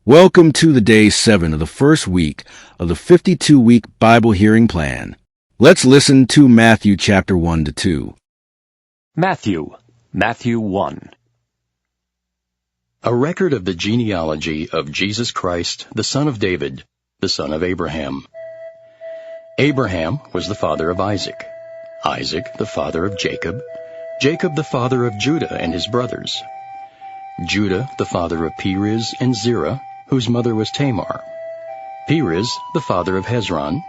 Welcome to the day 7 of the first week of the 52-week Bible hearing plan. Let's listen to Matthew Chapter 1 to 2. Matthew 1. A record of the genealogy of Jesus Christ, the son of David, the son of Abraham. Abraham was the father of Isaac, Isaac the father of Jacob, Jacob the father of Judah and his brothers, Judah the father of Perez and Zerah, whose mother was Tamar, Perez the father of Hezron,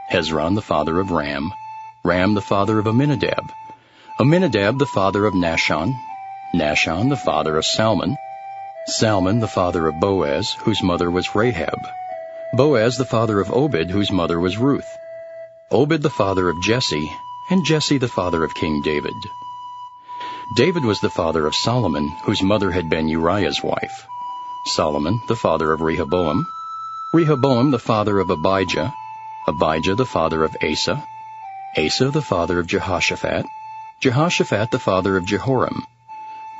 Hezron the father of Ram, Ram the father of Amminadab, Amminadab the father of Nahshon, Nahshon the father of Salmon, Salmon the father of Boaz, whose mother was Rahab, Boaz the father of Obed, whose mother was Ruth, Obed the father of Jesse, and Jesse the father of King David. David was the father of Solomon, whose mother had been Uriah's wife, Solomon the father of Rehoboam, Rehoboam the father of Abijah, Abijah the father of Asa, Asa the father of Jehoshaphat, Jehoshaphat the father of Jehoram,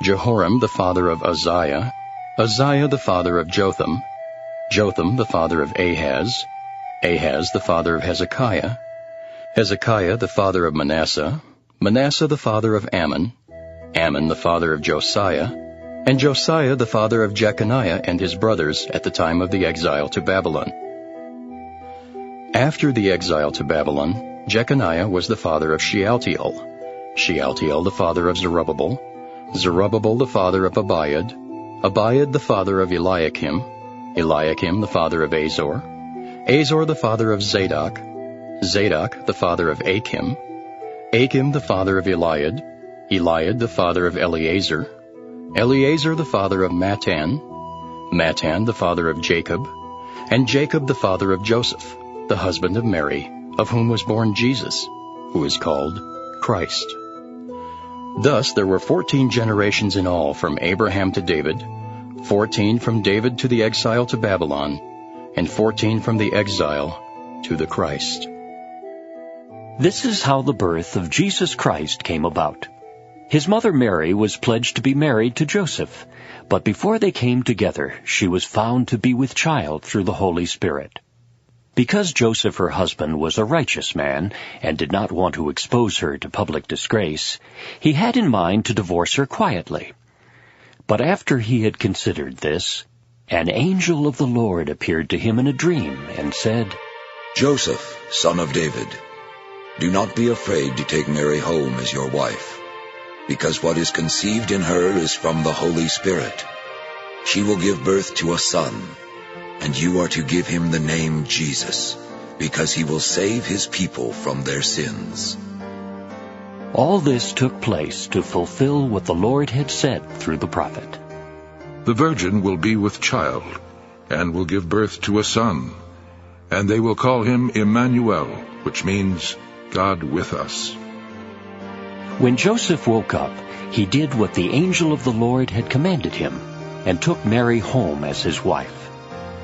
Jehoram the father of Uzziah, Uzziah the father of Jotham, Jotham the father of Ahaz, Ahaz the father of Hezekiah, Hezekiah the father of Manasseh, Manasseh the father of Ammon, Ammon the father of Josiah, and Josiah the father of Jeconiah and his brothers at the time of the exile to Babylon. After the exile to Babylon, Jeconiah was the father of Shealtiel, Shealtiel the father of Zerubbabel, Zerubbabel the father of Abiad, Abiad the father of Eliakim, Eliakim the father of Azor, Azor the father of Zadok, Zadok the father of Achim, Achim the father of Eliad, Eliad the father of Eleazar, Eleazar the father of Matan, Matan the father of Jacob, and Jacob the father of Joseph, the husband of Mary, of whom was born Jesus, who is called Christ. Thus there were 14 generations in all from Abraham to David, 14 from David to the exile to Babylon, and 14 from the exile to the Christ. This is how the birth of Jesus Christ came about. His mother Mary was pledged to be married to Joseph, but before they came together, she was found to be with child through the Holy Spirit. Because Joseph, her husband, was a righteous man and did not want to expose her to public disgrace, he had in mind to divorce her quietly. But after he had considered this, an angel of the Lord appeared to him in a dream and said, "Joseph, son of David, do not be afraid to take Mary home as your wife, because what is conceived in her is from the Holy Spirit. She will give birth to a son, and you are to give him the name Jesus, because he will save his people from their sins." All this took place to fulfill what the Lord had said through the prophet. "The virgin will be with child, and will give birth to a son, and they will call him Emmanuel, which means God with us." When Joseph woke up, he did what the angel of the Lord had commanded him, and took Mary home as his wife.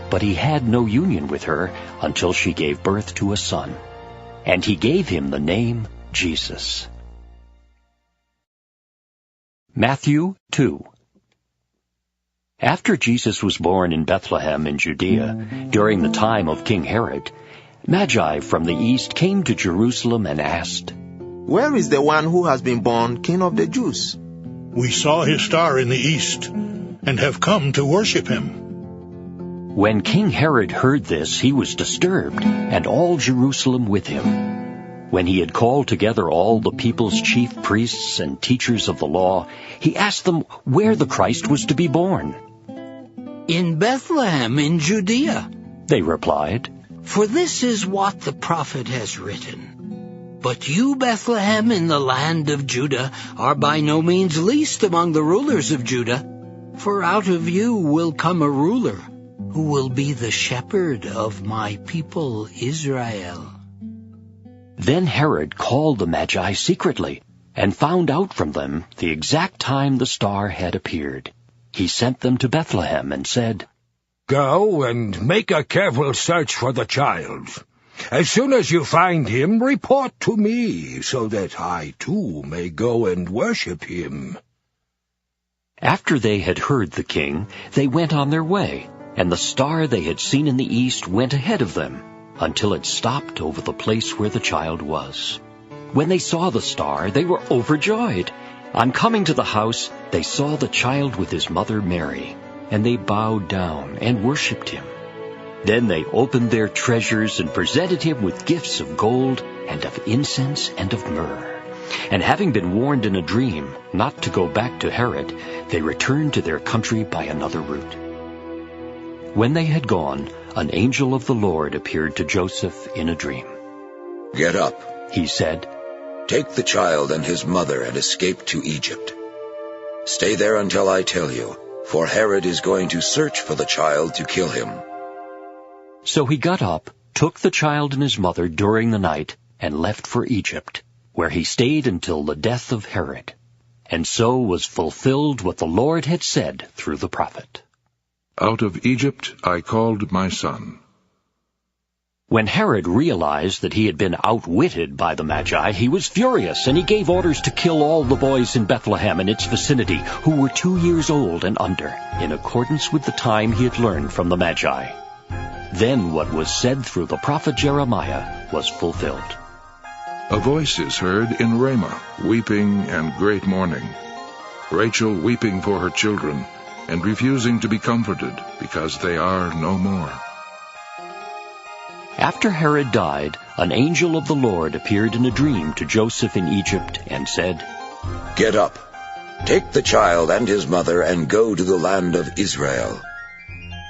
But he had no union with her until she gave birth to a son, and he gave him the name Jesus. Matthew 2. After Jesus was born in Bethlehem in Judea, during the time of King Herod, Magi from the east came to Jerusalem and asked, "Where is the one who has been born King of the Jews?" We saw his star in the east, and have come to worship him." When King Herod heard this, he was disturbed, and all Jerusalem with him. When he had called together all the people's chief priests and teachers of the law, he asked them where the Christ was to be born. "In Bethlehem in Judea," they replied. "for this is what the prophet has written. But you, Bethlehem, in the land of Judah, are by no means least among the rulers of Judah, for out of you will come a ruler, who will be the shepherd of my people Israel." Then Herod called the Magi secretly, and found out from them the exact time the star had appeared. He sent them to Bethlehem and said, "Go and make a careful search for the child. As soon as you find him, report to me, so that I too may go and worship him." After they had heard the king, they went on their way, and the star they had seen in the east went ahead of them, until it stopped over the place where the child was. When they saw the star, they were overjoyed. On coming to the house, they saw the child with his mother Mary, and they bowed down and worshipped him. Then they opened their treasures and presented him with gifts of gold and of incense and of myrrh. And having been warned in a dream not to go back to Herod, they returned to their country by another route. When they had gone, an angel of the Lord appeared to Joseph in a dream. "Get up," he said. "Take the child and his mother and escape to Egypt. Stay there until I tell you, for Herod is going to search for the child to kill him." So he got up, took the child and his mother during the night, and left for Egypt, where he stayed until the death of Herod. And so was fulfilled what the Lord had said through the prophet. "Out of Egypt I called my son." When Herod realized that he had been outwitted by the Magi, he was furious, and he gave orders to kill all the boys in Bethlehem and its vicinity who were 2 years old and under, in accordance with the time he had learned from the Magi. Then what was said through the prophet Jeremiah was fulfilled. A voice is heard in Ramah, weeping and great mourning, Rachel weeping for her children, and refusing to be comforted, because they are no more. After Herod died, an angel of the Lord appeared in a dream to Joseph in Egypt and said, "Get up, take the child and his mother and go to the land of Israel.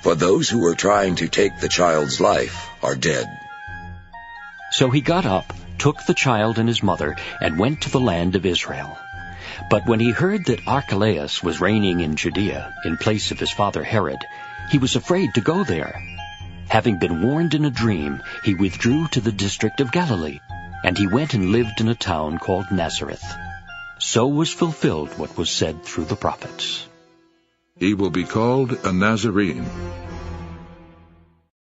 For those who were trying to take the child's life are dead." So he got up, took the child and his mother, and went to the land of Israel. But when he heard that Archelaus was reigning in Judea in place of his father Herod, he was afraid to go there. Having been warned in a dream, he withdrew to the district of Galilee, and he went and lived in a town called Nazareth. So was fulfilled what was said through the prophets. "He will be called a Nazarene,